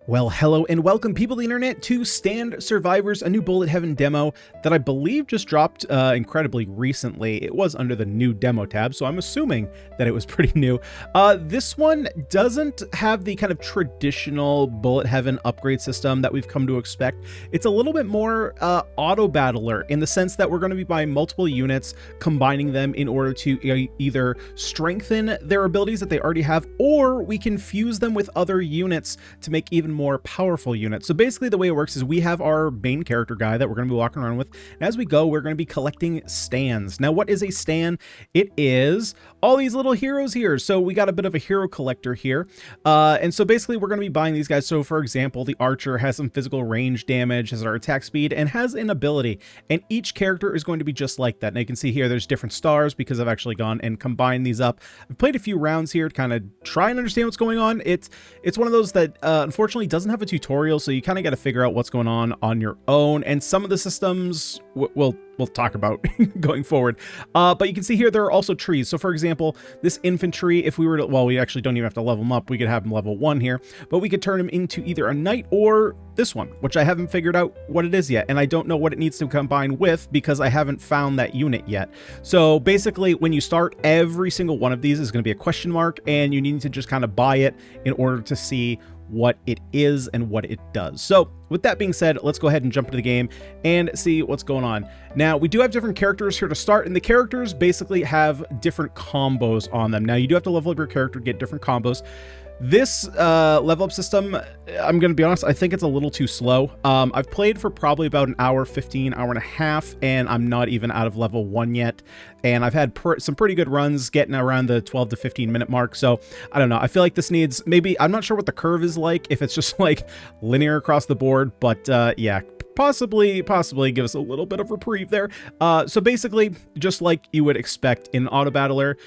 Well, hello and welcome, people of the internet, to Stand Survivors, a new Bullet Heaven demo that I believe just dropped incredibly recently. It was under the new demo tab, so I'm assuming that it was pretty new. This one doesn't have the kind of traditional Bullet Heaven upgrade system that we've come to expect. It's a little bit more auto battler in the sense that we're going to be buying multiple units, combining them in order to either strengthen their abilities that they already have, or we can fuse them with other units to make even more powerful units. So basically the way it works is we have our main character guy that we're going to be walking around with, and as we go we're going to be collecting stands. Now what is a stand? It is all these little heroes here. So we got a bit of a hero collector here, and so basically we're going to be buying these guys. So for example, the archer has some physical range damage, has our attack speed, and has an ability, and each character is going to be just like that. Now you can see here there's different stars because I've actually gone and combined these up. I've played a few rounds here to kind of try and understand what's going on. It's one of those that unfortunately doesn't have a tutorial, so you kind of got to figure out what's going on your own, and some of the systems we'll talk about going forward. But you can see here there are also trees. So for example, this infantry, if we were to, well, we actually don't even have to level them up. We could have them level 1 here, but we could turn them into either a knight or this one, which I haven't figured out what it is yet, and I don't know what it needs to combine with because I haven't found that unit yet. So basically when you start, every single one of these is going to be a question mark, and you need to just kind of buy it in order to see what it is and what it does. So with that being said, let's go ahead and jump into the game and see what's going on. Now we do have different characters here to start, and the characters basically have different combos on them. Now you do have to level up your character to get different combos. This level up system, I'm going to be honest, I think it's a little too slow. I've played for probably about an hour, 15, hour and a half, and I'm not even out of level 1 yet. And I've had some pretty good runs getting around the 12 to 15 minute mark. So I don't know. I feel like this needs, maybe, I'm not sure what the curve is like, if it's just like linear across the board, but yeah. Possibly give us a little bit of reprieve there. So basically, just like you would expect in Auto Battler,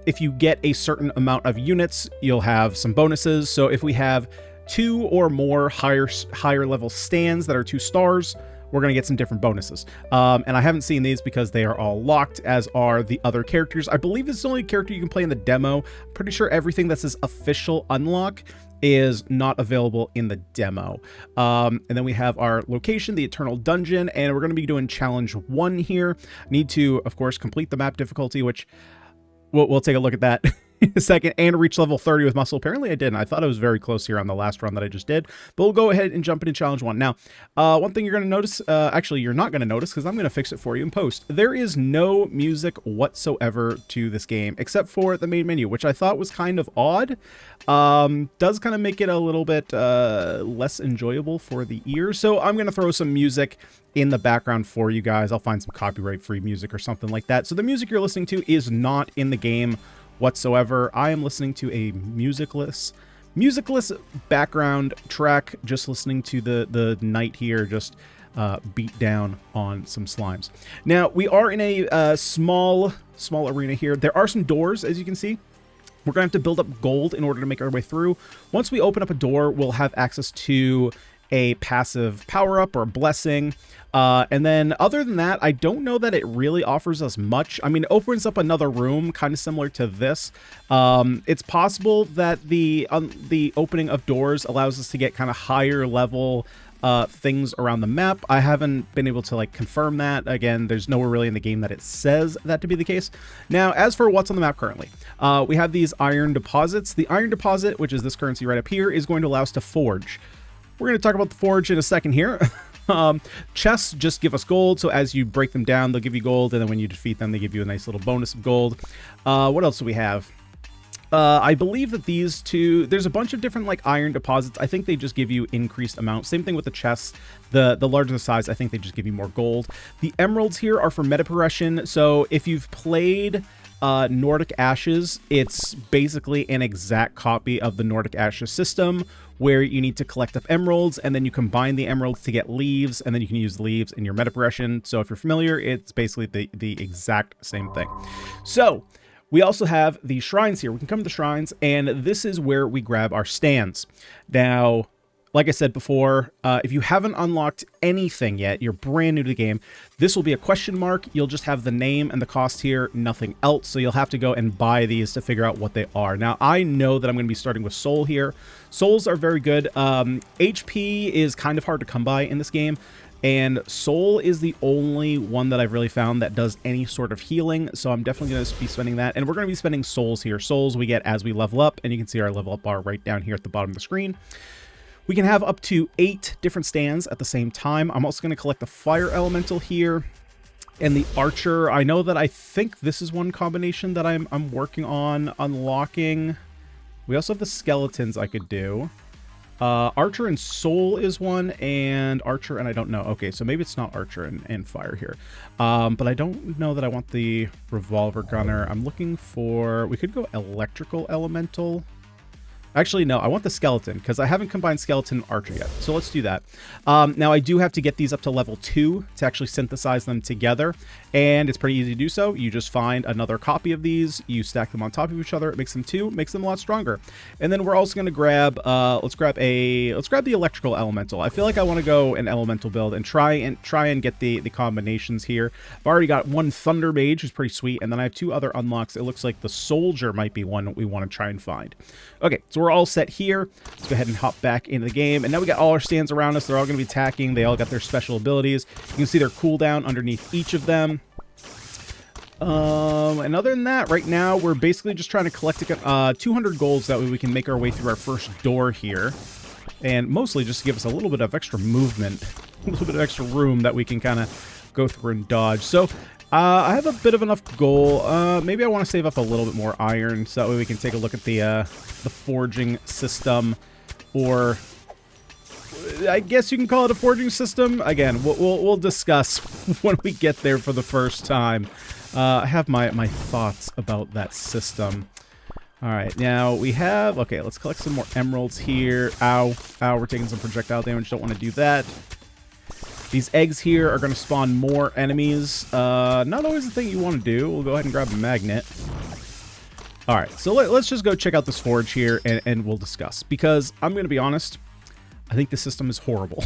if you get a certain amount of units, you'll have some bonuses. So if we have 2 or more higher level stands that are 2 stars, we're going to get some different bonuses. And I haven't seen these because they are all locked, as are the other characters. I believe this is the only character you can play in the demo. I'm pretty sure everything that says official unlock is not available in the demo. And then we have our location, the Eternal Dungeon, and we're going to be doing challenge 1 here. Need to, of course, complete the map difficulty, which we'll take a look at that in a second, and reach level 30 with muscle. Apparently I didn't. I thought I was very close here on the last run that I just did, but we'll go ahead and jump into challenge 1. Now, one thing you're going to notice, actually you're not going to notice because I'm going to fix it for you in post. There is no music whatsoever to this game except for the main menu, which I thought was kind of odd. Does kind of make it a little bit less enjoyable for the ear. So I'm going to throw some music in the background for you guys. I'll find some copyright free music or something like that. So the music you're listening to is not in the game whatsoever. I am listening to a musicless background track, just listening to the knight here just beat down on some slimes. Now we are in a small arena here. There are some doors, as you can see. We're gonna have to build up gold in order to make our way through. Once we open up a door, we'll have access to a passive power-up or a blessing. And then other than that, I don't know that it really offers us much. I mean, it opens up another room kind of similar to this. It's possible that the opening of doors allows us to get kind of higher level things around the map. I haven't been able to like confirm that. Again, there's nowhere really in the game that it says that to be the case. Now, as for what's on the map currently, we have these iron deposits. The iron deposit, which is this currency right up here, is going to allow us to forge. We're going to talk about the forge in a second here. Chests just give us gold, so as you break them down, they'll give you gold, and then when you defeat them, they give you a nice little bonus of gold. What else do we have? I believe that these two, there's a bunch of different like iron deposits. I think they just give you increased amounts. Same thing with the chests. The larger the size, I think they just give you more gold. The emeralds here are for Metaprogression. So if you've played Nordic Ashes, it's basically an exact copy of the Nordic Ashes system, where you need to collect up emeralds, and then you combine the emeralds to get leaves, and then you can use leaves in your Metaprogression. So if you're familiar, it's basically the exact same thing. So we also have the shrines here. We can come to the shrines, and this is where we grab our stands. Now, like I said before, if you haven't unlocked anything yet, you're brand new to the game, this will be a question mark. You'll just have the name and the cost here, nothing else. So you'll have to go and buy these to figure out what they are. Now, I know that I'm going to be starting with Soul here. Souls are very good. HP is kind of hard to come by in this game. And Soul is the only one that I've really found that does any sort of healing, so I'm definitely going to be spending that. And we're going to be spending Souls here. Souls we get as we level up, and you can see our level up bar right down here at the bottom of the screen. We can have up to 8 different stands at the same time. I'm also going to collect the Fire Elemental here, and the Archer. I know that I think this is one combination that I'm working on unlocking. We also have the Skeletons I could do. Archer and Soul is one, and Archer and I don't know. Okay, so maybe it's not Archer and Fire here. But I don't know that I want the Revolver Gunner. I'm looking for... We could go Electrical Elemental. Actually, no, I want the Skeleton, because I haven't combined Skeleton and Archer yet. So let's do that. Now, I do have to get these up to level 2 to actually synthesize them together. And it's pretty easy to do so. You just find another copy of these. You stack them on top of each other. It makes them 2. Makes them a lot stronger. And then we're also going to grab... let's grab the Electrical Elemental. I feel like I want to go an Elemental build and try and get the combinations here. I've already got one Thunder Mage, who's pretty sweet. And then I have 2 other unlocks. It looks like the Soldier might be one that we want to try and find. Okay, so we're all set here. Let's go ahead and hop back into the game. And now we got all our stands around us. They're all going to be attacking. They all got their special abilities. You can see their cooldown underneath each of them. And other than that, right now, we're basically just trying to collect 200 golds. That way we can make our way through our first door here. And mostly just to give us a little bit of extra movement. A little bit of extra room that we can kind of go through and dodge. So... I have a bit of enough gold. Maybe I want to save up a little bit more iron, so that way we can take a look at the forging system, or I guess you can call it a forging system. Again, we'll discuss when we get there for the first time. I have my thoughts about that system. All right, now we have... Okay, let's collect some more emeralds here. Ow, we're taking some projectile damage. Don't want to do that. These eggs here are going to spawn more enemies. Not always the thing you want to do. We'll go ahead and grab a magnet. Alright, so let's just go check out this forge here, and we'll discuss. Because, I'm going to be honest, I think the system is horrible.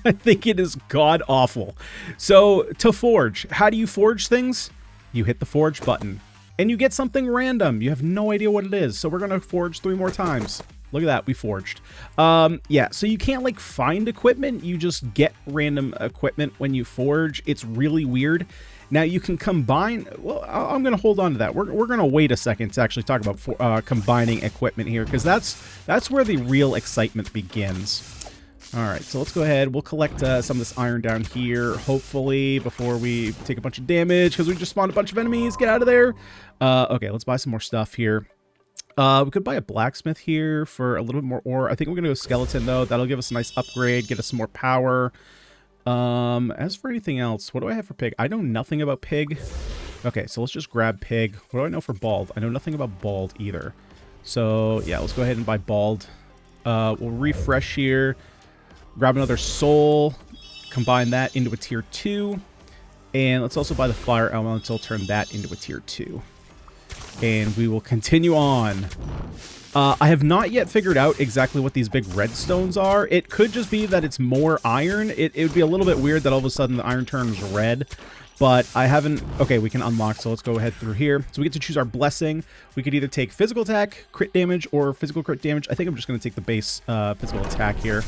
I think it is god-awful. So, to forge, how do you forge things? You hit the forge button. And you get something random. You have no idea what it is. So we're going to forge 3 more times. Look at that, we forged. Yeah, so you can't, like, find equipment. You just get random equipment when you forge. It's really weird. Now, you can combine... Well, I'm going to hold on to that. We're going to wait a second to actually talk about combining equipment here, because that's where the real excitement begins. All right, so let's go ahead. We'll collect some of this iron down here, hopefully, before we take a bunch of damage, because we just spawned a bunch of enemies. Get out of there. Okay, let's buy some more stuff here. We could buy a blacksmith here for a little bit more ore. I think we're going to go skeleton, though. That'll give us a nice upgrade, get us some more power. As for anything else, what do I have for pig? I know nothing about pig. Okay, so let's just grab pig. What do I know for bald? I know nothing about bald either. So, yeah, let's go ahead and buy bald. We'll refresh here. Grab another soul. Combine that into a tier 2. And let's also buy the fire elemental. Turn that into a tier 2. And we will continue on. I have not yet figured out exactly what these big redstones are. It could just be that it's more iron. It would be a little bit weird that all of a sudden the iron turns red. But I haven't... Okay, we can unlock, so let's go ahead through here. So we get to choose our blessing. We could either take physical attack, crit damage, or physical crit damage. I think I'm just going to take the base physical attack here.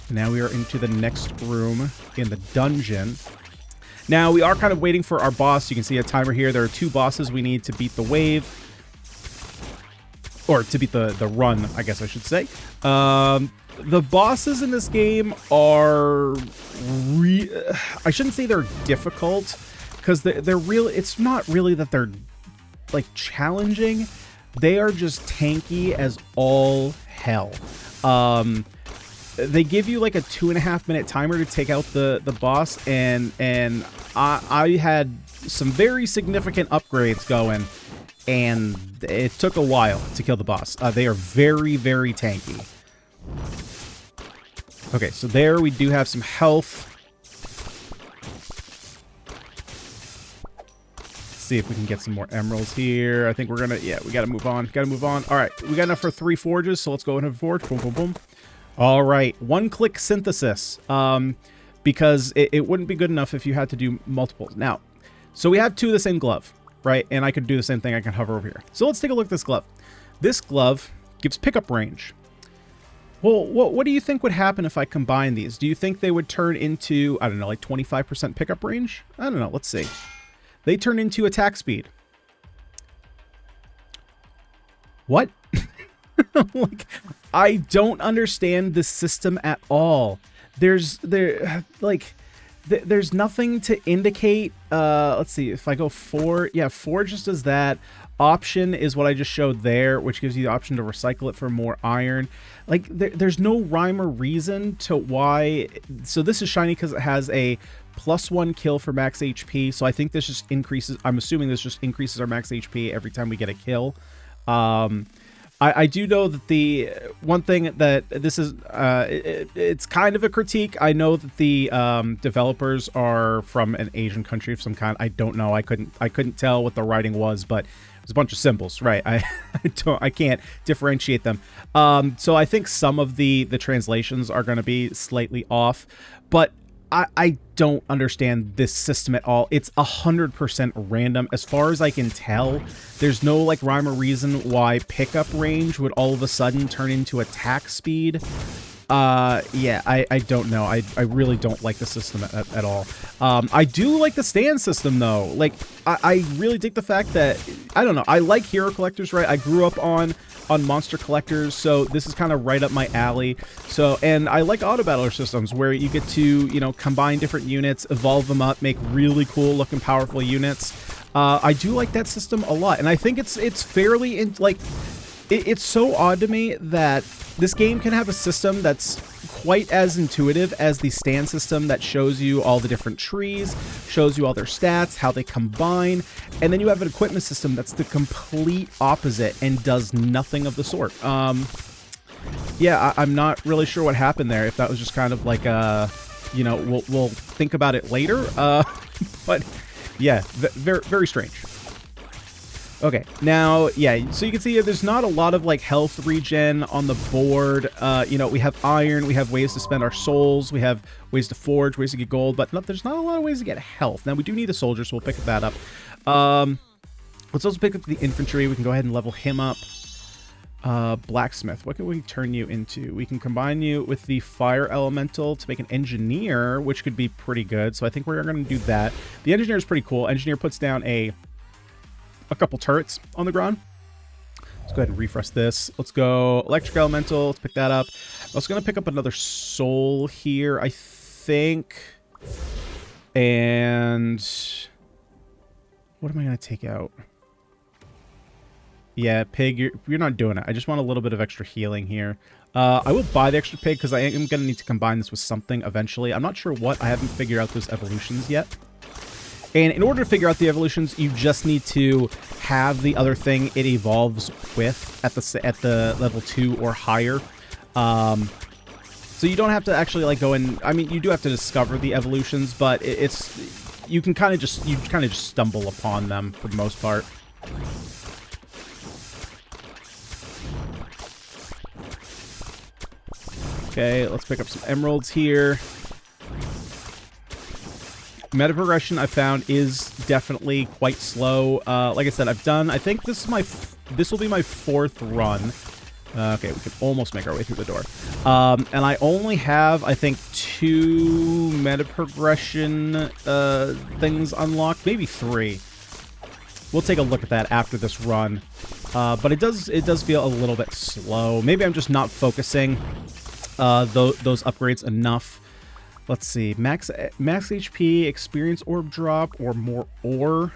Now we are into the next room in the dungeon. Now, we are kind of waiting for our boss. You can see a timer here. There are 2 bosses we need to beat the wave. Or to beat the run, I guess I should say. The bosses in this game are... I shouldn't say they're difficult. Because they're real... It's not really that they're, like, challenging. They are just tanky as all hell. They give you like a 2.5-minute timer to take out the boss, and I had some very significant upgrades going, and it took a while to kill the boss. They are very, very tanky. Okay, so there we do have some health. see if we can get some more emeralds here. I think we're gonna, yeah, we gotta move on. Gotta move on. All right, we got enough for 3 forges, so let's go ahead and forge. Boom, boom, boom. All right, one-click synthesis. Because it wouldn't be good enough if you had to do multiples. Now, so we have 2 of the same glove, right? And I could do the same thing. I can hover over here. So let's take a look at this glove. This glove gives pickup range. Well, what do you think would happen if I combine these? Do you think they would turn into, I don't know, like 25% pickup range? I don't know. Let's see. They turn into attack speed. What? Like, I don't understand this system at all. There's nothing to indicate. Let's see. If I go 4, yeah, 4 just does that. Option is what I just showed there, which gives you the option to recycle it for more iron. Like, there's no rhyme or reason to why. So this is shiny because it has a +1 kill for max HP. So I think this just increases. I'm assuming this just increases our max HP every time we get a kill. I do know that the one thing that this is, it's kind of a critique. I know that the developers are from an Asian country of some kind. I don't know. I couldn't tell what the writing was, but it was a bunch of symbols, right? I can't differentiate them. So I think some of the translations are going to be slightly off, but I don't understand this system at all. It's 100% random. As far as I can tell, there's no like rhyme or reason why pickup range would all of a sudden turn into attack speed. Yeah, I don't know. I really don't like the system at all. I do like the stand system though. Like, I really dig the fact that, I don't know, I like hero collectors, right? I grew up on monster collectors, so this is kind of right up my alley. So, and I like auto battler systems where you get to, you know, combine different units, evolve them up, make really cool looking powerful units. I do like that system a lot, and I think it's fairly it's so odd to me that this game can have a system that's quite as intuitive as the stand system that shows you all the different trees, shows you all their stats, how they combine, and then you have an equipment system that's the complete opposite and does nothing of the sort. Yeah, I'm not really sure what happened there, if that was just kind of like you know, we'll think about it later, but yeah, very, very strange. Okay, now, yeah, so you can see there's not a lot of, like, health regen on the board. You know, we have iron, we have ways to spend our souls, we have ways to forge, ways to get gold, but there's not a lot of ways to get health. Now, we do need a soldier, so we'll pick that up. Let's also pick up the infantry. We can go ahead and level him up. Blacksmith, what can we turn you into? We can combine you with the fire elemental to make an engineer, which could be pretty good, so I think we're going to do that. The engineer is pretty cool. Engineer puts down a couple turrets on the ground. Let's go ahead and refresh this. Let's go electric elemental. Let's pick that up. I was going to pick up another soul here, I think. And what am I going to take out? Yeah, pig, you're not doing it. I just want a little bit of extra healing here. I will buy the extra pig because I am going to need to combine this with something eventually. I'm not sure what. I haven't figured out those evolutions yet. And in order to figure out the evolutions, you just need to have the other thing it evolves with at the level 2 or higher. So you don't have to actually like go in. I mean, you do have to discover the evolutions, but you can kind of just stumble upon them for the most part. Okay, let's pick up some emeralds here. Metaprogression I found is definitely quite slow. Like I said, I think this will be my 4th run. Okay, we can almost make our way through the door. And I only have, I think, 2 metaprogression things unlocked, maybe 3. We'll take a look at that after this run. But it does feel a little bit slow. Maybe I'm just not focusing those upgrades enough. Let's see, max HP, experience orb drop, or more ore.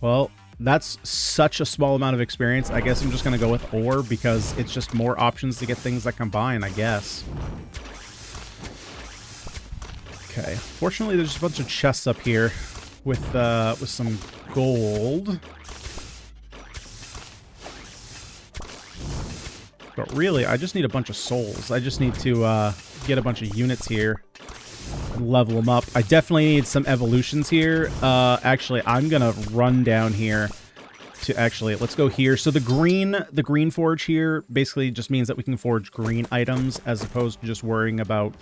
Well, that's such a small amount of experience. I guess I'm just going to go with ore because it's just more options to get things that combine, I guess. Okay, fortunately there's a bunch of chests up here with some gold. But really, I just need a bunch of souls. I just need to get a bunch of units here. level them up. I definitely need some evolutions here. Actually, I'm gonna run down here to actually, let's go here. So the green forge here basically just means that we can forge green items as opposed to just worrying about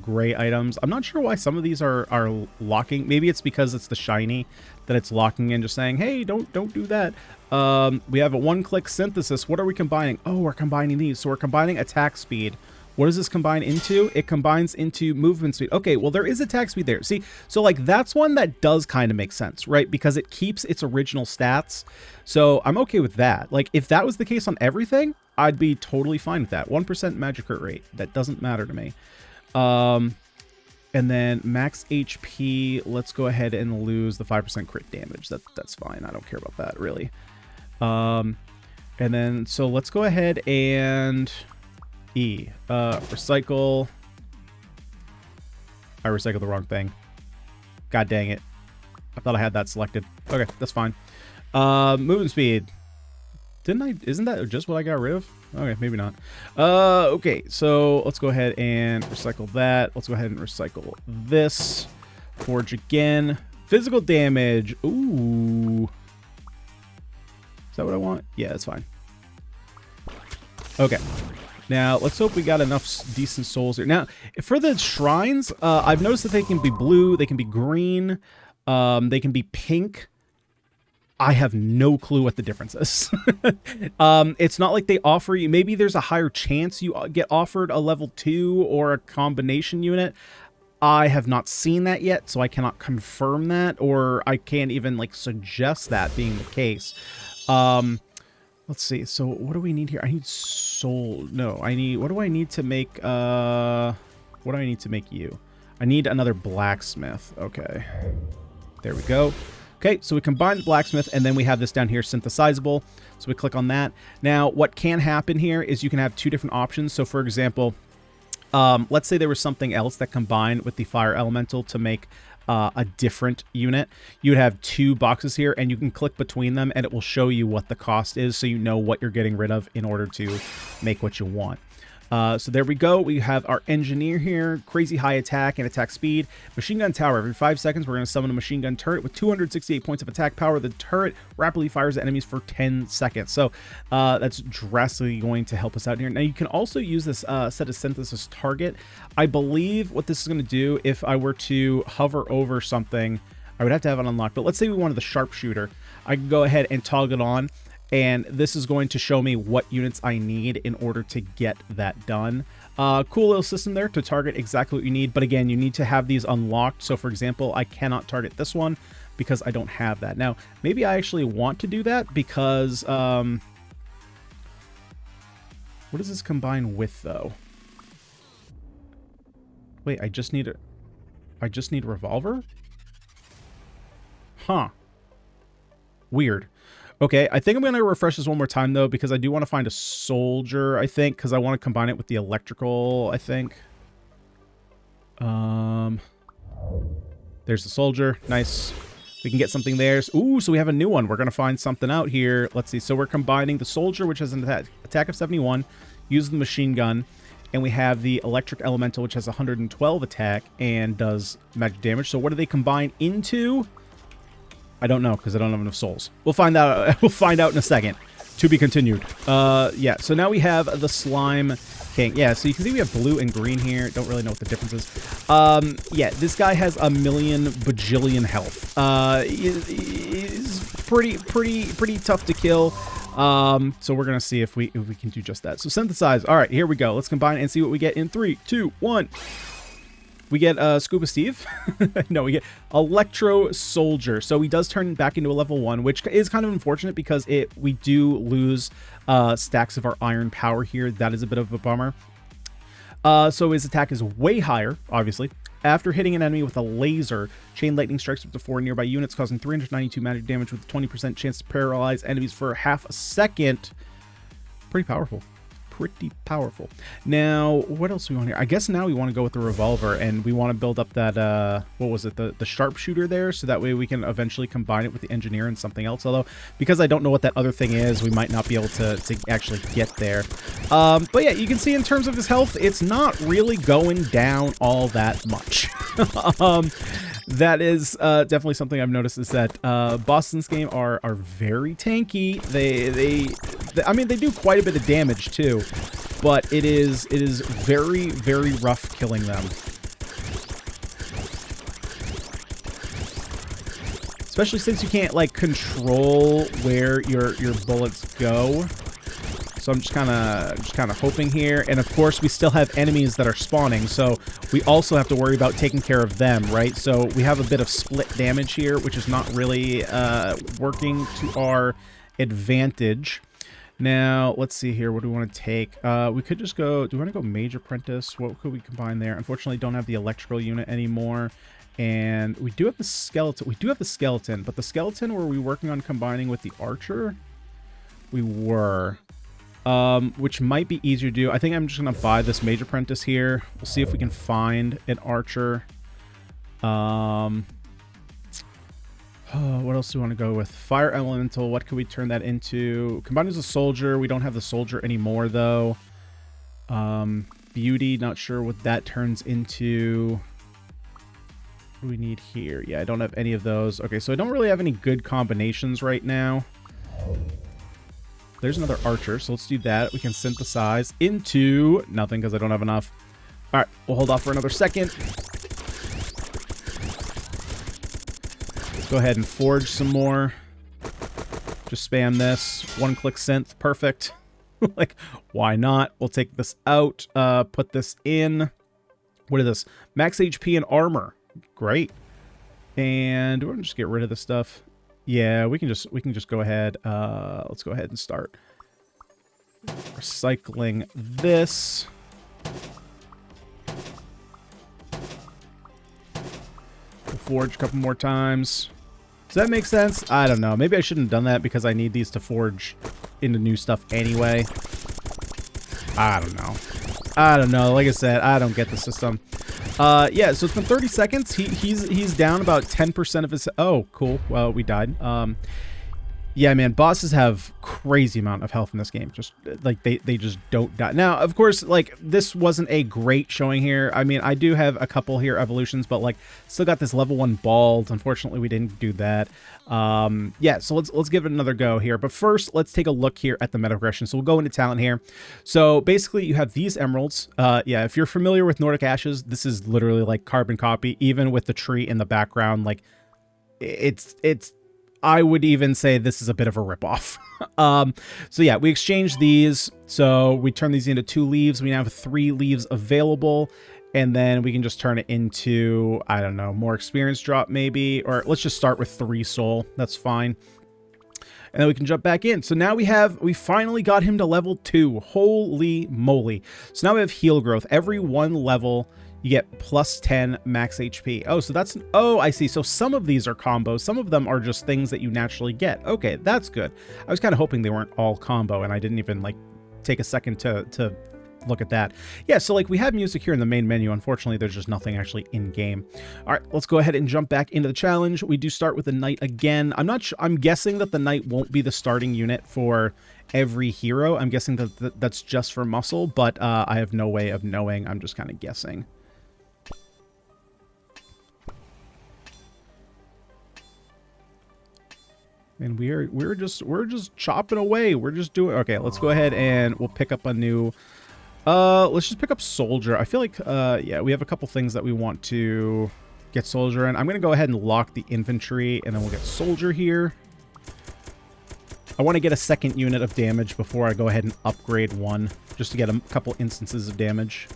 gray items. I'm not sure why some of these are locking. Maybe it's because it's the shiny that it's locking in, just saying, hey, don't do that. We have a one-click synthesis. What are we combining? Oh, we're combining these. So we're combining attack speed. What does this combine into? It combines into movement speed. Okay, well, there is attack speed there. See, so like that's one that does kind of make sense, right? Because it keeps its original stats. So I'm okay with that. Like if that was the case on everything, I'd be totally fine with that. 1% magic crit rate. That doesn't matter to me. And then max HP, let's go ahead and lose the 5% crit damage. That's fine. I don't care about that really. And then, so let's go ahead and recycle. I recycled the wrong thing. God dang it. I thought I had that selected. Okay, that's fine. Movement speed. Isn't that just what I got rid of? Okay, maybe not. Okay, so let's go ahead and recycle that. Let's go ahead and recycle this. Forge again. Physical damage. Ooh. Is that what I want? Yeah, that's fine. Okay. Now, let's hope we got enough decent souls here. Now, for the shrines, I've noticed that they can be blue, they can be green, they can be pink. I have no clue what the difference is. It's not like they offer you, maybe there's a higher chance you get offered a level 2 or a combination unit. I have not seen that yet, so I cannot confirm that, or I can't even like suggest that being the case. Let's see. So what do we need here? I need soul. No, I need, what do I need to make, what do I need to make you? I need another blacksmith. Okay. There we go. Okay, so we combine the blacksmith, and then we have this down here, synthesizable. So we click on that. Now, what can happen here is you can have two different options. So for example, let's say there was something else that combined with the fire elemental to make a different unit. You would have two boxes here, and you can click between them, and it will show you what the cost is, so you know what you're getting rid of in order to make what you want. So there we go. We have our engineer here, crazy high attack and attack speed. Machine gun tower. Every 5 seconds, we're going to summon a machine gun turret with 268 points of attack power. The turret rapidly fires at enemies for 10 seconds. So that's drastically going to help us out here. Now, you can also use this set of synthesis target. I believe what this is going to do, if I were to hover over something, I would have to have it unlocked. But let's say we wanted the sharpshooter. I can go ahead and toggle it on. And this is going to show me what units I need in order to get that done. Cool little system there to target exactly what you need. But again, you need to have these unlocked. So for example, I cannot target this one because I don't have that. Now, maybe I actually want to do that because... what does this combine with, though? Wait, I just need a revolver? Huh. Weird. Okay, I think I'm going to refresh this one more time, though, because I do want to find a soldier, I think, because I want to combine it with the electrical, I think. There's the soldier. Nice. We can get something there. Ooh, so we have a new one. We're going to find something out here. Let's see. So we're combining the soldier, which has an attack of 71, uses the machine gun, and we have the electric elemental, which has 112 attack and does magic damage. So what do they combine into? I don't know because I don't have enough souls. We'll find out. We'll find out in a second. To be continued. Yeah. So now we have the slime king. Yeah. So you can see we have blue and green here. Don't really know what the difference is. Yeah. This guy has a million bajillion health. Is pretty tough to kill. So we're gonna see if we can do just that. So synthesize. All right. Here we go. Let's combine and see what we get in 3, 2, 1. We get Scuba Steve. No, we get Electro Soldier. So he does turn back into a level 1, which is kind of unfortunate because we do lose stacks of our iron power here. That is a bit of a bummer. So his attack is way higher, obviously. After hitting an enemy with a laser, Chain Lightning strikes up to 4 nearby units, causing 392 magic damage with a 20% chance to paralyze enemies for half a second. Pretty powerful. Pretty powerful. Now, what else do we want here? I guess now we want to go with the revolver, and we want to build up that, what was it, the sharpshooter there, so that way we can eventually combine it with the engineer and something else. Although, because I don't know what that other thing is, we might not be able to actually get there. But yeah, you can see in terms of his health, it's not really going down all that much. That is definitely something I've noticed, is that bosses in this game are very tanky. I mean, they do quite a bit of damage too, but it is very, very rough killing them. Especially since you can't like control where your bullets go. So I'm just kind of hoping here. And of course, we still have enemies that are spawning, so we also have to worry about taking care of them, right? So we have a bit of split damage here, which is not really working to our advantage. Now, let's see here. What do we want to take? We could just go... Do we want to go Mage Apprentice? What could we combine there? Unfortunately, don't have the electrical unit anymore. And we do have the skeleton. We do have the skeleton, but the skeleton, were we working on combining with the archer? We were. Which might be easier to do. I think I'm just going to buy this Mage Apprentice here. We'll see if we can find an archer. What else do we want to go with? Fire Elemental. What could we turn that into? Combined as a soldier. We don't have the soldier anymore, though. Beauty. Not sure what that turns into. What do we need here? Yeah, I don't have any of those. Okay, so I don't really have any good combinations right now. There's another archer, so let's do that. We can synthesize into nothing because I don't have enough. All right, we'll hold off for another second. Let's go ahead and forge some more. Just spam this. One-click synth. Perfect. Like, why not? We'll take this out. Put this in. What is this? Max HP and armor. Great. And we're gonna just get rid of this stuff. Yeah, we can just go ahead. Let's go ahead and start recycling this. We'll forge a couple more times. Does that make sense? I don't know. Maybe I shouldn't have done that because I need these to forge into new stuff anyway. I don't know. I don't know. Like I said, I don't get the system. Yeah, so it's been 30 seconds. He's down about 10% of his... Oh, cool. Well, we died. Yeah, man, bosses have crazy amount of health in this game. Just, like, they just don't die. Now, of course, like, this wasn't a great showing here. I mean, I do have a couple here evolutions, but, like, still got this level 1 bald. Unfortunately, we didn't do that. Yeah, so let's give it another go here. But first, let's take a look here at the Metaprogression. So we'll go into talent here. So basically, you have these emeralds. Yeah, if you're familiar with Nordic Ashes, this is literally like carbon copy, even with the tree in the background. Like, it's I would even say this is a bit of a ripoff. So yeah, we exchanged these. So we turn these into 2 leaves. We now have 3 leaves available. And then we can just turn it into, I don't know, more experience drop maybe. Or let's just start with 3 soul. That's fine. And then we can jump back in. So now we finally got him to level 2. Holy moly. So now we have heal growth. Every 1 level, you get plus 10 max HP. Oh, so that's... Oh, I see. So some of these are combos. Some of them are just things that you naturally get. Okay, that's good. I was kind of hoping they weren't all combo, and I didn't even, like, take a second to look at that. Yeah, so, like, we have music here in the main menu. Unfortunately, there's just nothing actually in-game. All right, let's go ahead and jump back into the challenge. We do start with the knight again. I'm guessing that the knight won't be the starting unit for every hero. I'm guessing that that's just for muscle, but I have no way of knowing. I'm just kind of guessing. And we're just chopping away. We're just doing... Okay, let's go ahead and we'll pick up a new... let's just pick up soldier. I feel like, yeah, we have a couple things that we want to get soldier in. I'm going to go ahead and lock the infantry, and then we'll get soldier here. I want to get a second unit of damage before I go ahead and upgrade one, just to get a couple instances of damage.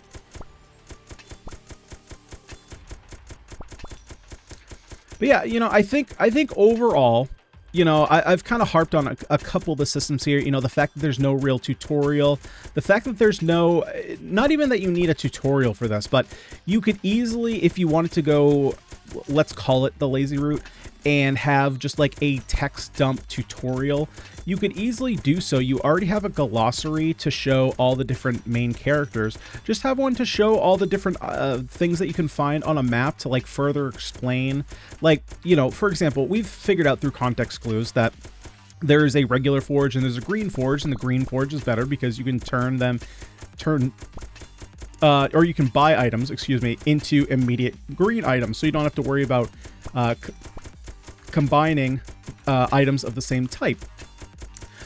But yeah, you know, I think overall... You know, I've kind of harped on a couple of the systems here. You know, the fact that there's no real tutorial. The fact that there's no... Not even that you need a tutorial for this, but you could easily, if you wanted to go, let's call it the lazy route, and have just like a text dump tutorial, you could easily do so. You already have a glossary to show all the different main characters. Just have one to show all the different things that you can find on a map to like further explain. Like, you know, for example, we've figured out through context clues that There's a regular forge and there's a green forge, and the green forge is better because you can or you can buy items, excuse me, into immediate green items, so you don't have to worry about combining items of the same type.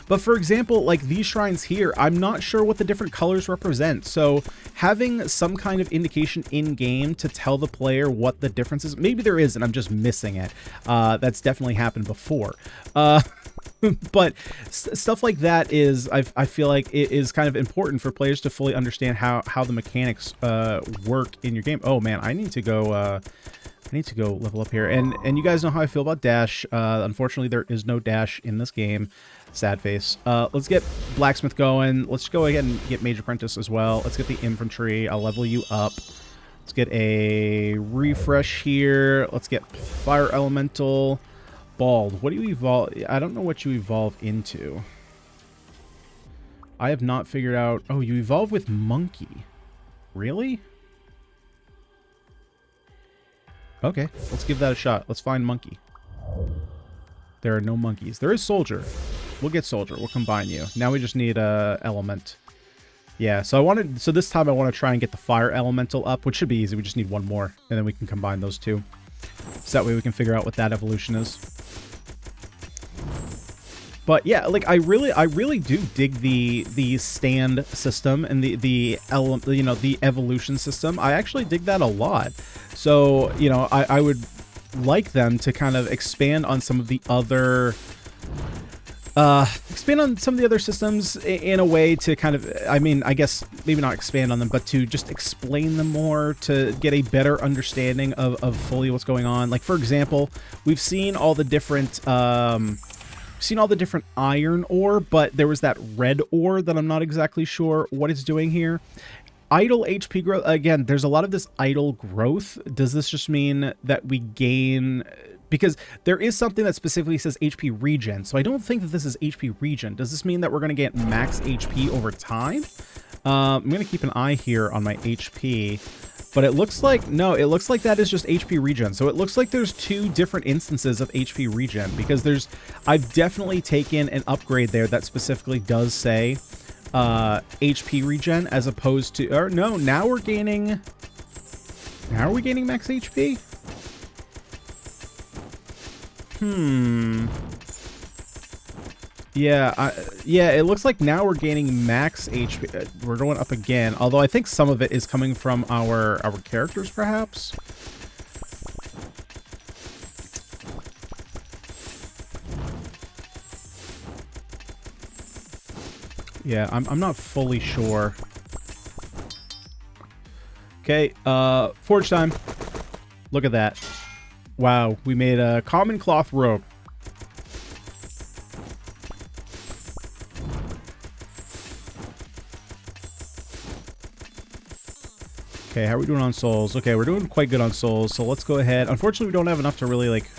But for example, like these shrines here, I'm not sure what the different colors represent. So having some kind of indication in game to tell the player what the difference is, maybe there is and I'm just missing it. That's definitely happened before. But stuff like that is, I feel like it is kind of important for players to fully understand how the mechanics work in your game. Oh man, I need to go level up here. And you guys know how I feel about dash. Unfortunately, there is no dash in this game. Sad face. Let's get blacksmith going. Let's go ahead and get mage apprentice as well. Let's get the infantry. I'll level you up. Let's get a refresh here. Let's get fire elemental. Bald. What do you evolve? I don't know what you evolve into. I have not figured out. Oh, you evolve with monkey. Really? Okay, let's give that a shot. Let's find monkey. There are no monkeys. There is soldier. We'll get soldier. We'll combine you. Now we just need element. Yeah, so this time I want to try and get the fire elemental up, which should be easy. We just need one more, and then we can combine those two. So that way we can figure out what that evolution is. But yeah, like I really do dig the stand system and the evolution system. I actually dig that a lot. So, you know, I would like them to kind of expand on some of the other systems in a way to kind of, I mean, I guess maybe not expand on them, but to just explain them more, to get a better understanding of fully what's going on. Like, for example, we've seen all the different iron ore, but there was that red ore that I'm not exactly sure what it's doing here. Idle HP growth. Again, there's a lot of this idle growth. Does this just mean that we gain... Because there is something that specifically says HP regen, so I don't think that this is HP regen. Does this mean that we're going to get max HP over time? I'm going to keep an eye here on my HP, but it looks like, no, it looks like that is just HP regen. So it looks like there's two different instances of HP regen, because I've definitely taken an upgrade there that specifically does say HP regen as opposed to, or no, now we're gaining, now are we gaining max HP? Yeah, yeah, it looks like now we're gaining max HP. We're going up again, although I think some of it is coming from our characters, perhaps. Yeah, I'm not fully sure. Okay, forge time. Look at that. Wow, we made a common cloth robe. Okay, how are we doing on souls? Okay, we're doing quite good on souls, so let's go ahead. Unfortunately, we don't have enough to really, like,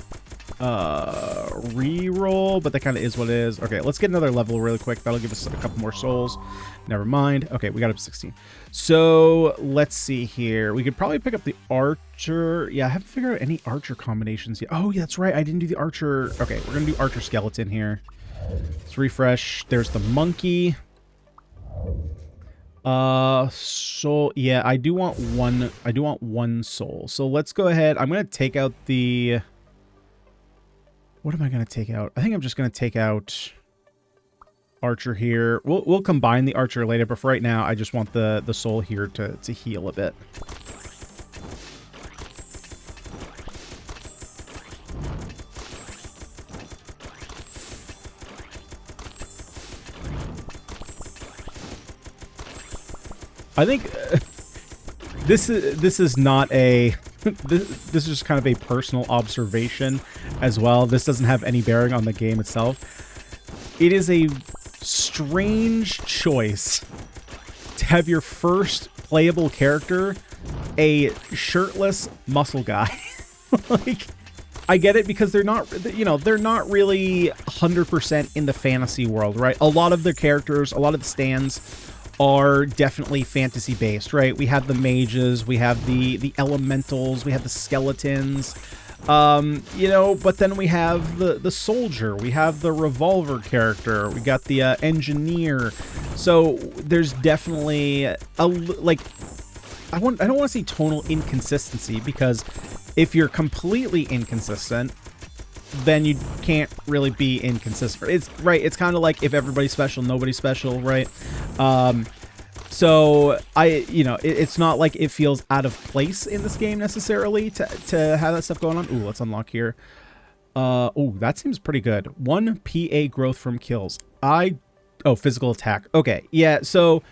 re-roll, but that kind of is what it is. Okay, let's get another level really quick. That'll give us a couple more souls. Never mind. Okay, we got up to 16. So, let's see here. We could probably pick up the archer. Yeah, I haven't figured out any archer combinations yet. Oh, yeah, that's right. I didn't do the archer. Okay, we're going to do archer skeleton here. Let's refresh. There's the monkey. So yeah, I do want one soul. So let's go ahead. I'm going to take out the... What am I going to take out? I think I'm just going to take out archer here. We'll combine the archer later, but for right now, I just want the soul here to heal a bit. I think this is not a this is just kind of a personal observation as well. This doesn't have any bearing on the game itself. It is a strange choice to have your first playable character a shirtless muscle guy. Like, I get it because they're not, you know, they're not really 100% in the fantasy world, right? A lot of their characters, a lot of the stands are definitely fantasy based, right? We have the mages, we have the elementals, we have the skeletons, You know, but then we have the soldier, we have the revolver character, we got the engineer. So there's definitely like, I don't want to say tonal inconsistency, because if you're completely inconsistent, then you can't really be inconsistent. It's right. It's kind of like if everybody's special, nobody's special, right? So you know, it's not like it feels out of place in this game necessarily to have that stuff going on. Ooh, let's unlock here. Oh, that seems pretty good. 1 PA growth from kills. Oh, physical attack. Okay, yeah. So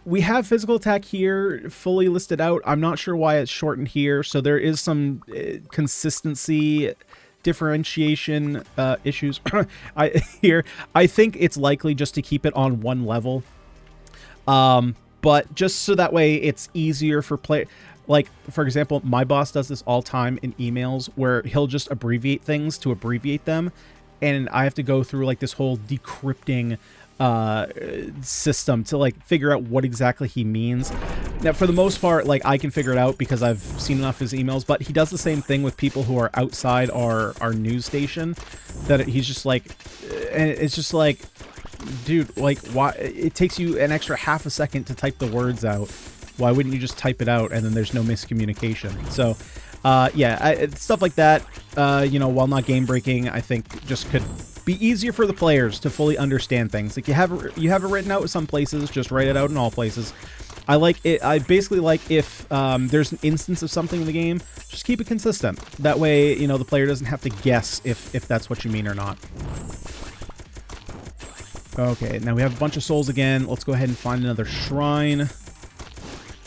we have physical attack here fully listed out. I'm not sure why it's shortened here. So there is some consistency differentiation issues I think it's likely just to keep it on one level, but just so that way it's easier for play. Like, for example, my boss does this all time in emails where he'll just abbreviate things to abbreviate them, and I have to go through like this whole decrypting system to like figure out what exactly he means. Now, for the most part, like, I can figure it out because I've seen enough of his emails, but he does the same thing with people who are outside our news station, that he's just like, and it's just like, dude, like, why it takes you an extra half a second to type the words out? Why wouldn't you just type it out and then there's no miscommunication? So yeah, stuff like that, you know, while not game breaking, I think just could be easier for the players to fully understand things. Like, you have it written out in some places, just write it out in all places. I like it. I basically like if there's an instance of something in the game, just keep it consistent. That way, you know, the player doesn't have to guess if that's what you mean or not. Okay, now we have a bunch of souls again. Let's go ahead and find another shrine.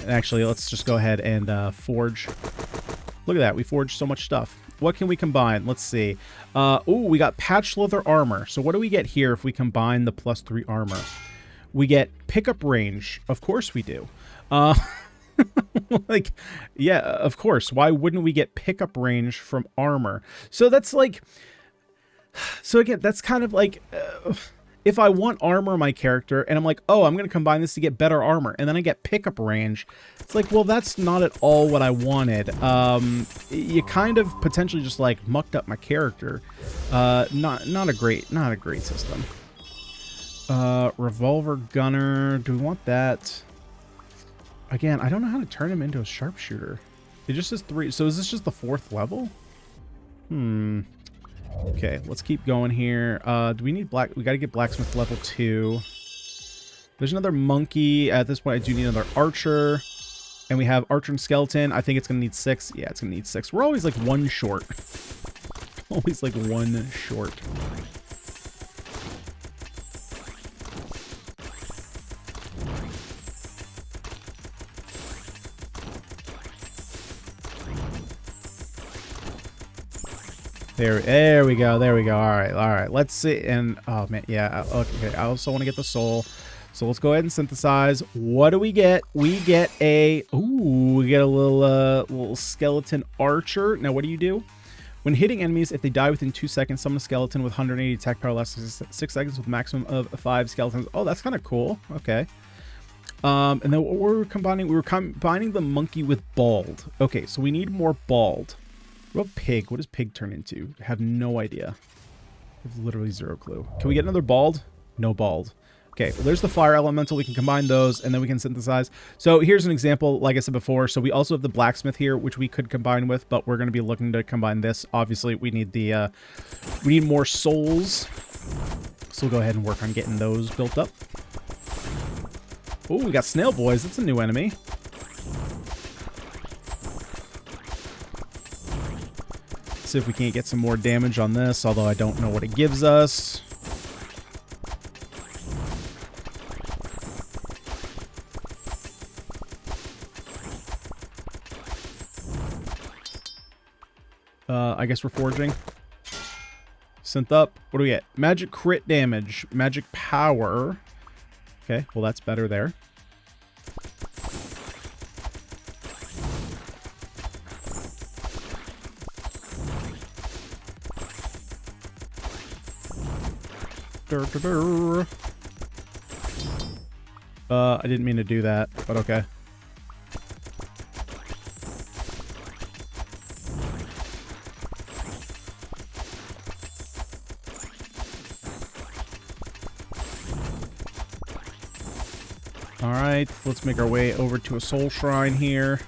Actually, let's just go ahead and forge. Look at that. We forged so much stuff. What can we combine? Let's see. Oh, we got patch leather armor. So what do we get here if we combine the +3 armor? We get pickup range. Of course we do. Like, yeah, of course. Why wouldn't we get pickup range from armor? So that's like... So again, that's kind of like... if I want armor on my character, and I'm like, oh, I'm going to combine this to get better armor, and then I get pickup range, it's like, well, that's not at all what I wanted. You kind of potentially just, like, mucked up my character. Not a great system. Revolver gunner, do we want that? Again, I don't know how to turn him into a sharpshooter. It just says 3, so is this just the 4th level? Okay, let's keep going here. Do we need we gotta get blacksmith level 2. There's another monkey. At this point, I do need another archer. And we have archer and skeleton. I think it's gonna need 6. Yeah, it's gonna need 6. We're always like 1 short. Always like 1 short. There we go. All right. Let's see. And oh man, yeah. Okay. I also want to get the soul. So let's go ahead and synthesize. What do we get? We get a we get a little skeleton archer. Now, what do you do? When hitting enemies, if they die within 2 seconds, summon a skeleton with 180 attack power lasts 6 seconds with a maximum of 5 skeletons. Oh, that's kind of cool. Okay. And then what were we combining? We were combining the monkey with bald. Okay, so we need more bald. What about pig? What does pig turn into? I have no idea. I have literally 0 clue. Can we get another bald? No bald. Okay, well, there's the fire elemental. We can combine those, and then we can synthesize. So here's an example, like I said before. So we also have the blacksmith here, which we could combine with, but we're going to be looking to combine this. Obviously, we need the we need more souls. So we'll go ahead and work on getting those built up. Oh, we got snail boys. That's a new enemy. See if we can't get some more damage on this, although I don't know what it gives us. I guess we're forging. Synth up. What do we get? Magic crit damage. Magic power. Okay, well that's better there. I didn't mean to do that, but okay. right, let's make our way over to a soul shrine here.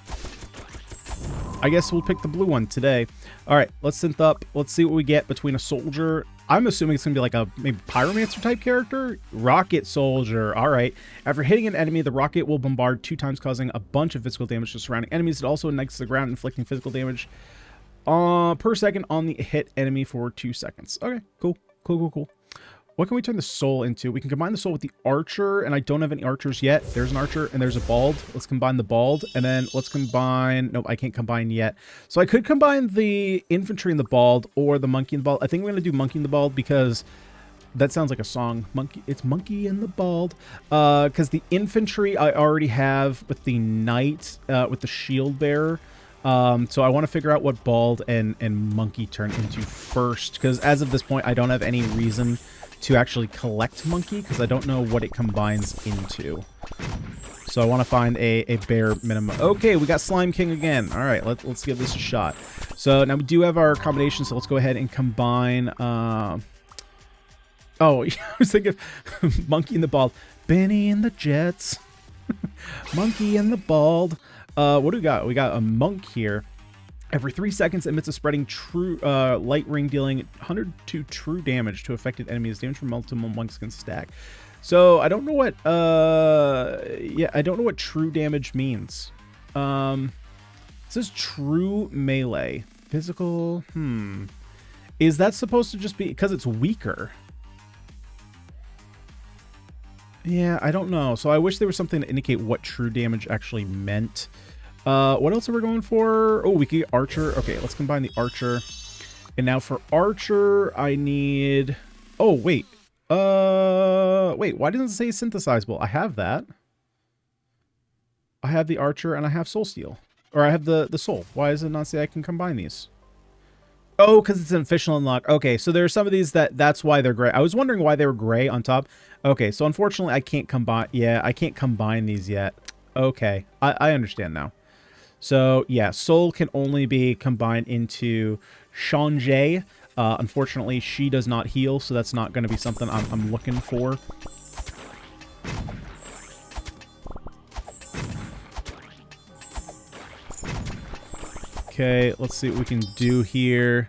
I guess we'll pick the blue one today. All right, let's synth up. Let's see what we get between a soldier. I'm assuming it's going to be like a maybe pyromancer type character. Rocket soldier. All right. After hitting an enemy, the rocket will bombard 2 times, causing a bunch of physical damage to surrounding enemies. It also ignites the ground, inflicting physical damage per second on the hit enemy for 2 seconds. Okay, cool. What can we turn the soul into? We can combine the soul with the archer, and I don't have any archers yet. There's an archer, and there's a bald. Let's combine the bald, and then let's combine... Nope, I can't combine yet. So I could combine the infantry and the bald, or the monkey and the bald. I think we're going to do monkey and the bald, because that sounds like a song. Monkey, it's monkey and the bald. Because the infantry I already have with the knight, with the shield bearer. So I want to figure out what bald and monkey turn into first, because as of this point, I don't have any reason to actually collect monkey, because I don't know what it combines into. So I want to find a bare minimum. Okay, we got Slime King again. All right, let's give this a shot. So now we do have our combination, so let's go ahead and combine... Oh, I was thinking of Monkey and the Bald. Benny and the Jets. Monkey and the Bald. What do we got? We got a monk here. Every 3 seconds, emits a spreading true light ring, dealing 102 true damage to affected enemies. Damage from multiple monks can stack. So I don't know what. I don't know what true damage means. It says true melee, physical. Is that supposed to just be because it's weaker? Yeah, I don't know. So I wish there was something to indicate what true damage actually meant. What else are we going for? Oh, we can get archer. Okay, let's combine the archer. And now for archer, I need... Oh, wait. Why doesn't it say synthesizable? I have that. I have the archer and I have soul steel. Or I have the soul. Why does it not say I can combine these? Oh, because it's an official unlock. Okay, so there are some of these that's why they're gray. I was wondering why they were gray on top. Okay, so unfortunately I can't combine... Yeah, I can't combine these yet. Okay, I understand now. So, yeah, soul can only be combined into Shanjae. Unfortunately, she does not heal, so that's not going to be something I'm looking for. Okay, let's see what we can do here.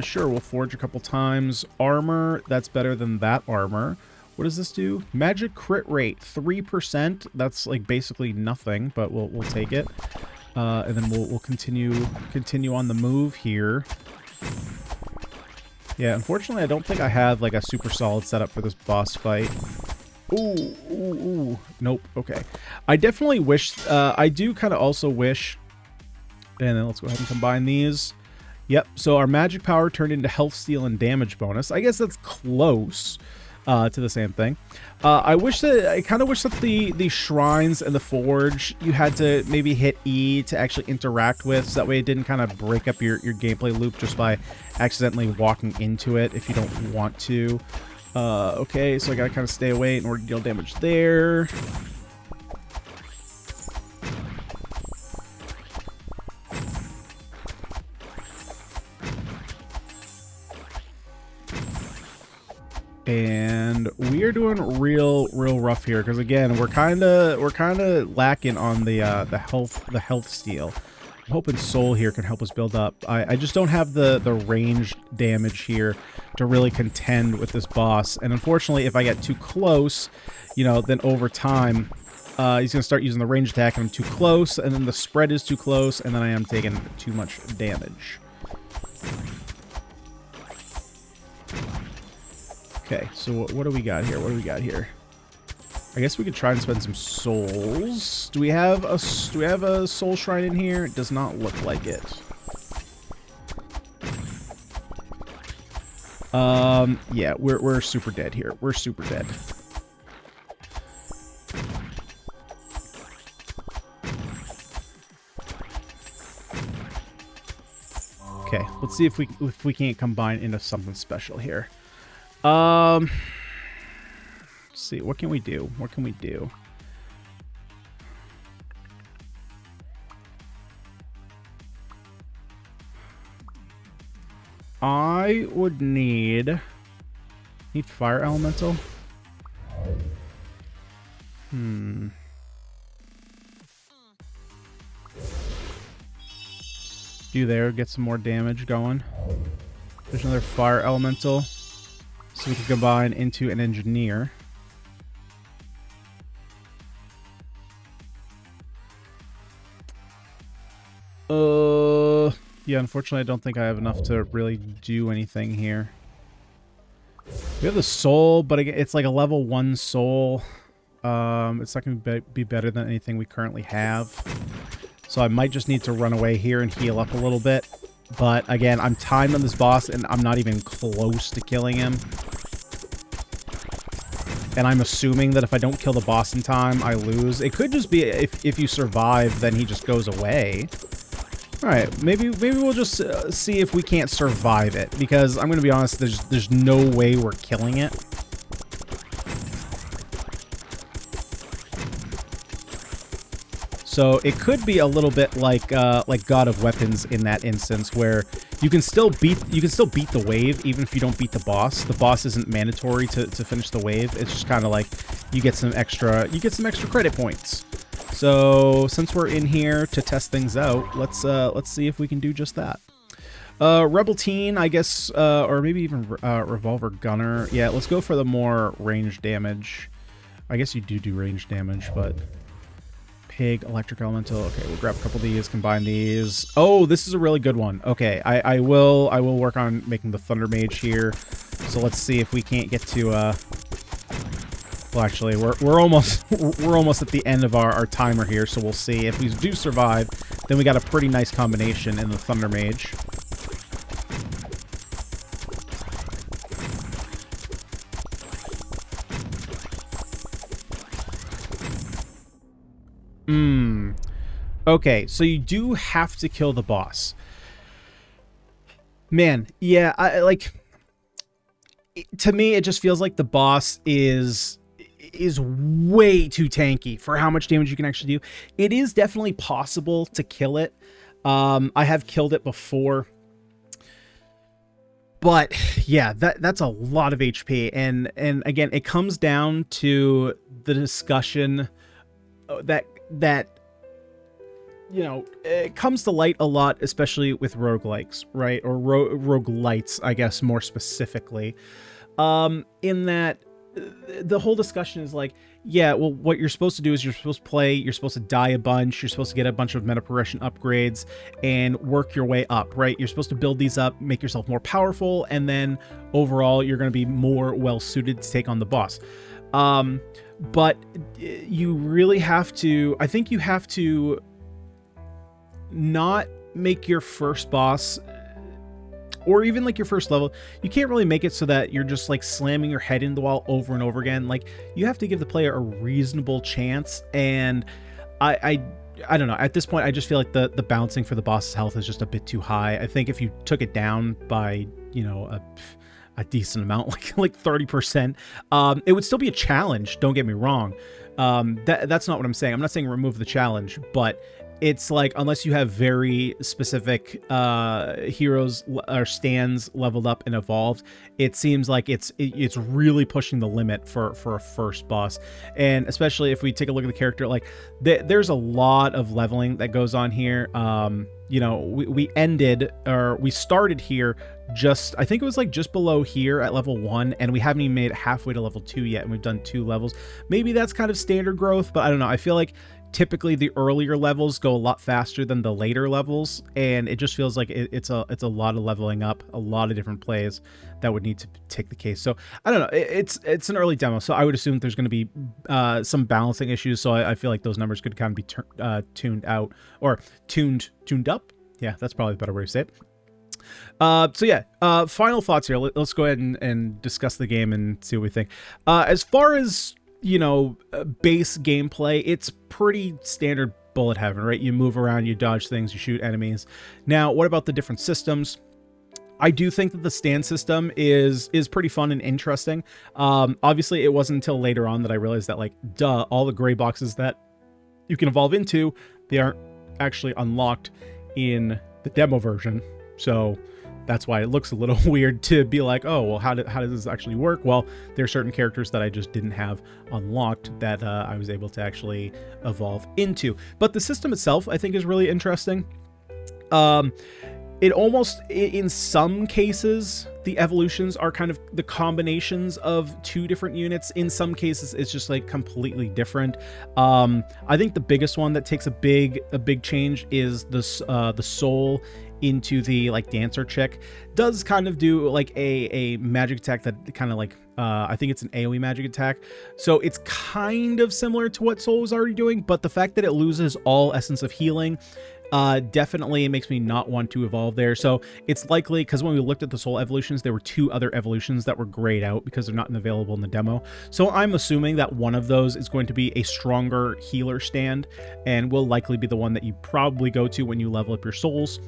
Sure, we'll forge a couple times. Armor, that's better than that armor. What does this do? Magic crit rate, 3%. That's like basically nothing, but we'll take it. And then we'll continue on the move here. Yeah, unfortunately, I don't think I have like a super solid setup for this boss fight. Ooh. Nope. Okay. I definitely wish. I do kind of also wish. And then let's go ahead and combine these. Yep. So our magic power turned into health steal and damage bonus. I guess that's close. To the same thing. I kind of wish that the shrines and the forge you had to maybe hit E to actually interact with, so that way it didn't kind of break up your gameplay loop just by accidentally walking into it if you don't want to. Okay, so I gotta kind of stay away in order to deal damage there. And we are doing real rough here, because again we're kind of lacking on the health steal. I'm hoping soul here can help us build up. I just don't have the ranged damage here to really contend with this boss, and unfortunately if I get too close, you know, then over time he's gonna start using the range attack and I'm too close, and then the spread is too close, and then I am taking too much damage. Okay, so what do we got here? I guess we could try and spend some souls. Do we have a soul shrine in here? It does not look like it. Yeah, we're super dead here. We're super dead. Okay, let's see if we can't combine into something special here. Let's see, what can we do? I would need fire elemental. few there, get some more damage going. There's another fire elemental, so we can combine into an engineer. Yeah, unfortunately, I don't think I have enough to really do anything here. We have the soul, but it's like a level 1 soul. It's not going to be better than anything we currently have. So I might just need to run away here and heal up a little bit. But again, I'm timed on this boss, and I'm not even close to killing him. And I'm assuming that if I don't kill the boss in time, I lose. It could just be if you survive, then he just goes away. Alright, maybe we'll just see if we can't survive it. Because I'm going to be honest, there's no way we're killing it. So it could be a little bit like God of Weapons in that instance, where you can still beat the wave even if you don't beat the boss. The boss isn't mandatory to finish the wave. It's just kind of like you get some extra credit points. So since we're in here to test things out, let's see if we can do just that. Rebel Teen, I guess, or maybe even Revolver Gunner. Yeah, let's go for the more range damage. I guess you do range damage, but Pig, Electric Elemental. Okay, we'll grab a couple of these, combine these. Oh, this is a really good one. Okay, I will work on making the Thunder Mage here. So let's see if we can't get to well, actually, we're almost at the end of our timer here, so we'll see. If we do survive, then we got a pretty nice combination in the Thunder Mage. Okay, so you do have to kill the boss. Man, yeah, to me, it just feels like the boss is way too tanky for how much damage you can actually do. It is definitely possible to kill it. I have killed it before. But yeah, that's a lot of HP. And again, it comes down to the discussion that you know, it comes to light a lot, especially with roguelikes, right? Or roguelites, I guess, more specifically. In that the whole discussion is like, yeah, well, what you're supposed to do is you're supposed to die a bunch, you're supposed to get a bunch of Metaprogression upgrades and work your way up, right? You're supposed to build these up, make yourself more powerful, and then overall you're going to be more well-suited to take on the boss. But you really have to, I think you have to not make your first boss, or even like your first level, you can't really make it so that you're just like slamming your head into the wall over and over again. Like, you have to give the player a reasonable chance. And I don't know, at this point I just feel like the bouncing for the boss's health is just a bit too high. I think if you took it down by, you know, a decent amount, like 30%, it would still be a challenge, don't get me wrong. That's not what I'm saying. I'm not saying remove the challenge, but it's like, unless you have very specific heroes or stands leveled up and evolved, it seems like it's really pushing the limit for a first boss. And especially if we take a look at the character, like there's a lot of leveling that goes on here. You know, we started here just, I think it was like just below here at level 1, and we haven't even made it halfway to level 2 yet, and we've done 2 levels. Maybe that's kind of standard growth, but I don't know. I feel like typically the earlier levels go a lot faster than the later levels, and it just feels like it's a lot of leveling up, a lot of different plays that would need to take the case. So I don't know, it's an early demo, so I would assume there's going to be some balancing issues. So I feel like those numbers could kind of be tuned out, or tuned up. Yeah, that's probably the better way to say it. So yeah, final thoughts here. Let's go ahead and discuss the game and see what we think. As far as, you know, base gameplay, it's pretty standard bullet heaven, right? You move around, you dodge things, you shoot enemies. Now, what about the different systems? I do think that the stand system is pretty fun and interesting. Obviously, it wasn't until later on that I realized that, like, all the gray boxes that you can evolve into, they aren't actually unlocked in the demo version. So that's why it looks a little weird to be like, oh, well, how does this actually work? Well, there are certain characters that I just didn't have unlocked that I was able to actually evolve into. But the system itself, I think, is really interesting. Um, it almost, in some cases, the evolutions are kind of the combinations of two different units. In some cases, it's just like completely different. I think the biggest one that takes a big change is the soul into the like dancer chick. Does kind of do like a magic attack that kind of like I think it's an AoE magic attack, so it's kind of similar to what Soul was already doing, but the fact that it loses all essence of healing definitely makes me not want to evolve there. So it's likely, because when we looked at the Soul evolutions, there were two other evolutions that were grayed out because they're not available in the demo. So I'm assuming that one of those is going to be a stronger healer stand and will likely be the one that you probably go to when you level up your souls.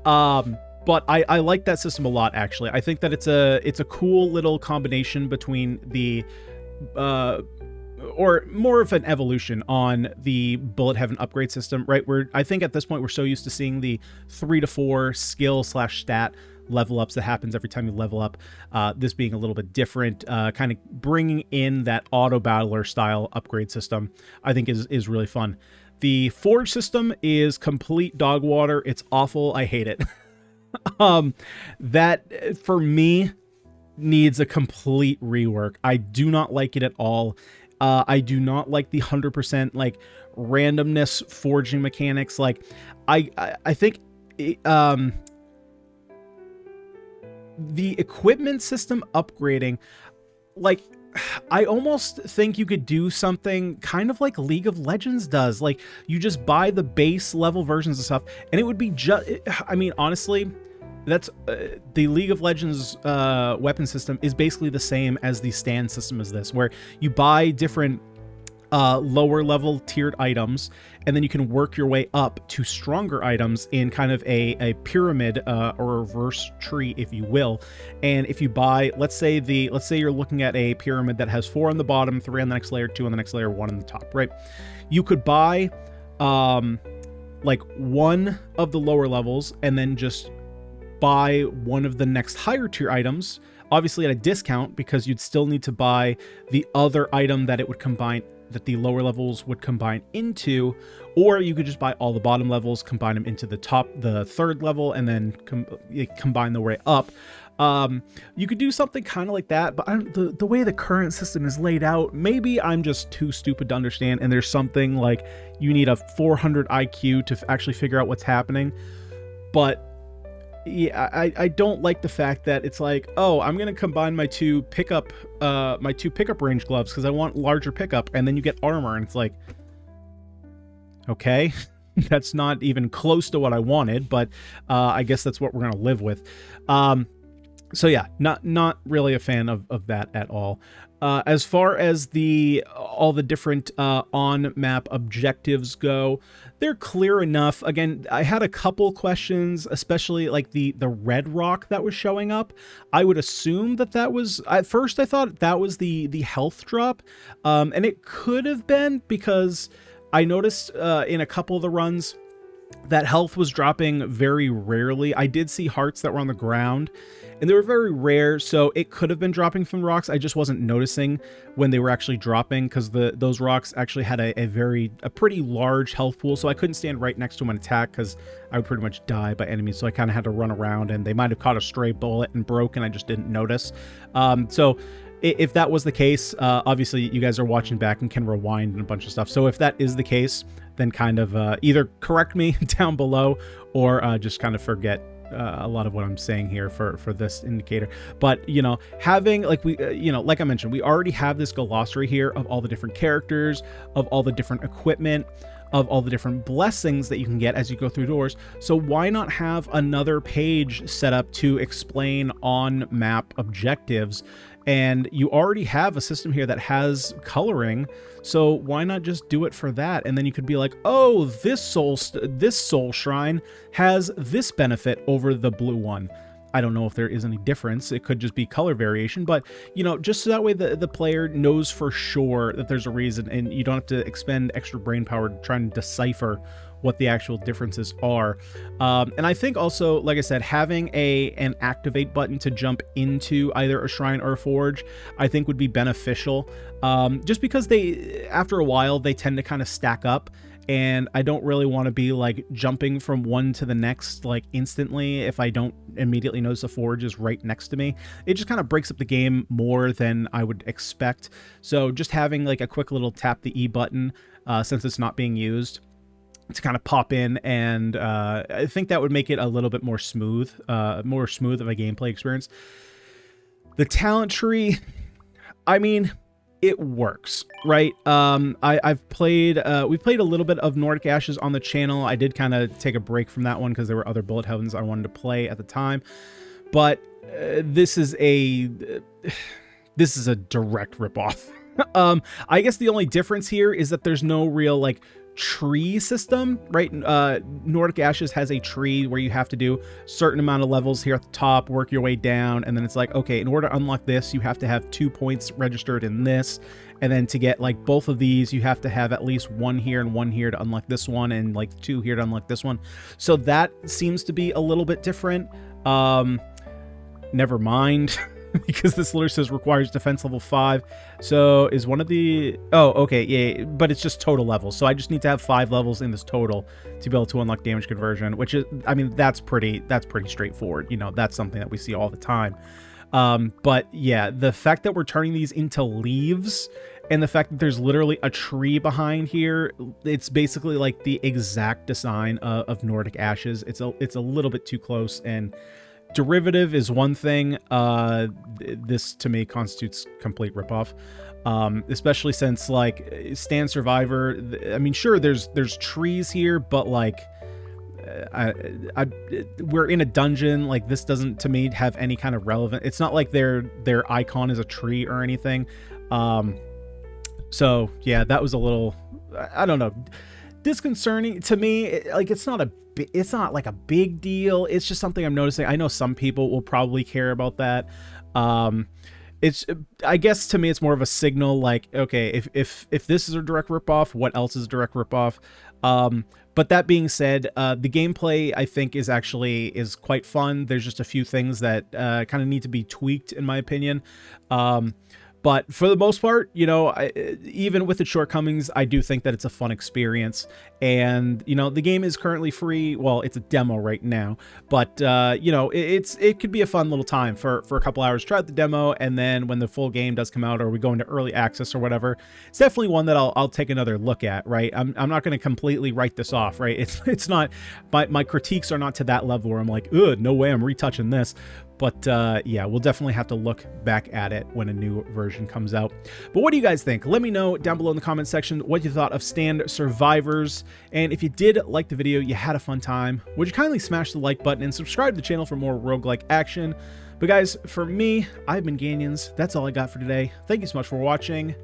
But I like that system a lot, actually. I think that it's a cool little combination between the or more of an evolution on the Bullet Heaven upgrade system, right? Where I think at this point we're so used to seeing the 3 to 4 skill / stat level ups that happens every time you level up. This being a little bit different, kind of bringing in that auto battler style upgrade system, I think is really fun. The Forge system is complete dog water. It's awful. I hate it. That for me needs a complete rework. I do not like it at all. I do not like the 100% like randomness forging mechanics. Like I think the equipment system upgrading, like I almost think you could do something kind of like League of Legends does. Like you just buy the base level versions of stuff and it would be just, I mean, honestly, that's the League of Legends weapon system is basically the same as the stand system as this, where you buy different lower level tiered items and then you can work your way up to stronger items in kind of a pyramid or reverse tree, if you will. And if you buy, let's say you're looking at a pyramid that has 4 on the bottom, 3 on the next layer, 2 on the next layer, 1 on the top, right? You could buy like one of the lower levels and then just buy one of the next higher tier items, obviously at a discount, because you'd still need to buy the other item that it would combine, that the lower levels would combine into, or you could just buy all the bottom levels, combine them into the third level, and then combine the way up. You could do something kind of like that, but the way the current system is laid out, maybe I'm just too stupid to understand, and there's something like you need a 400 IQ to actually figure out what's happening. But yeah, I don't like the fact that it's like, oh, I'm gonna combine my two pickup range gloves because I want larger pickup, and then you get armor, and it's like, okay, that's not even close to what I wanted, but I guess that's what we're gonna live with. So yeah, not really a fan of that at all. As far as all the different on-map objectives go, they're clear enough. Again, I had a couple questions, especially like the red rock that was showing up. I would assume that was, at first I thought that was the health drop, and it could have been, because I noticed in a couple of the runs that health was dropping very rarely. I did see hearts that were on the ground, and they were very rare, so it could have been dropping from rocks. I just wasn't noticing when they were actually dropping, because those rocks actually had a pretty large health pool, so I couldn't stand right next to them and attack, because I would pretty much die by enemies, so I kind of had to run around, and they might have caught a stray bullet and broke, and I just didn't notice. So if that was the case, obviously you guys are watching back and can rewind and a bunch of stuff, so if that is the case, then kind of either correct me down below, or just kind of forget a lot of what I'm saying here for this indicator. But you know, having like like I mentioned, we already have this glossary here of all the different characters, of all the different equipment, of all the different blessings that you can get as you go through doors. So why not have another page set up to explain on map objectives? And you already have a system here that has coloring, so why not just do it for that? And then you could be like, oh, this soul shrine has this benefit over the blue one. I don't know if there is any difference. It could just be color variation, but you know, just so that way the player knows for sure that there's a reason, and you don't have to expend extra brain power trying to decipher what the actual differences are. And I think also, like I said, having an activate button to jump into either a shrine or a forge, I think would be beneficial, just because after a while, they tend to kind of stack up. and I don't really want to be like jumping from one to the next like instantly if I don't immediately notice a forge is right next to me. It just kind of breaks up the game more than I would expect. So just having like a quick little tap the E button, since it's not being used, to kind of pop in, and I think that would make it a little bit more smooth of a gameplay experience. The talent tree, I mean, it works, right? I've played, we played a little bit of Nordic Ashes on the channel. I did kind of take a break from that one because there were other bullet heavens I wanted to play at the time, but this is a direct ripoff. I guess the only difference here is that there's no real like tree system, right? Nordic Ashes has a tree where you have to do a certain amount of levels here at the top, work your way down, and then it's like, okay, in order to unlock this, you have to have 2 points registered in this, and then to get like both of these, you have to have at least 1 here and 1 here to unlock this one, and like 2 here to unlock this one. So that seems to be a little bit different. Never mind. Because this literally says requires defense level 5. So is one of the... Oh, okay, yeah, but it's just total levels. So I just need to have 5 levels in this total to be able to unlock damage conversion, which is, I mean, that's pretty straightforward. You know, that's something that we see all the time. But yeah, the fact that we're turning these into leaves, and the fact that there's literally a tree behind here, it's basically like the exact design of Nordic Ashes. It's a little bit too close, and derivative is one thing. This to me constitutes complete ripoff, especially since like Stand Survivor. I mean, sure, there's trees here, but like we're in a dungeon. Like this doesn't to me have any kind of relevant. It's not like their icon is a tree or anything. So yeah, that was a little, I don't know, disconcerting to me. Like it's not like a big deal. It's just something I'm noticing. I know some people will probably care about that. I guess to me it's more of a signal like, okay, if this is a direct ripoff, what else is a direct ripoff? But that being said, the gameplay I think is quite fun. There's just a few things that kind of need to be tweaked in my opinion. But for the most part, you know, even with its shortcomings, I do think that it's a fun experience. And, you know, the game is currently free. Well, it's a demo right now. But, you know, it could be a fun little time for a couple hours. Try out the demo, and then when the full game does come out, or we go into early access or whatever, it's definitely one that I'll take another look at, right? I'm not going to completely write this off, right? It's not, my critiques are not to that level where I'm like, ugh, no way I'm retouching this. But yeah, we'll definitely have to look back at it when a new version comes out. But what do you guys think? Let me know down below in the comment section what you thought of Stand Survivors. And if you did like the video, you had a fun time, would you kindly smash the like button and subscribe to the channel for more roguelike action? But guys, for me, I've been Ganyonz. That's all I got for today. Thank you so much for watching.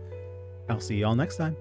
I'll see you all next time.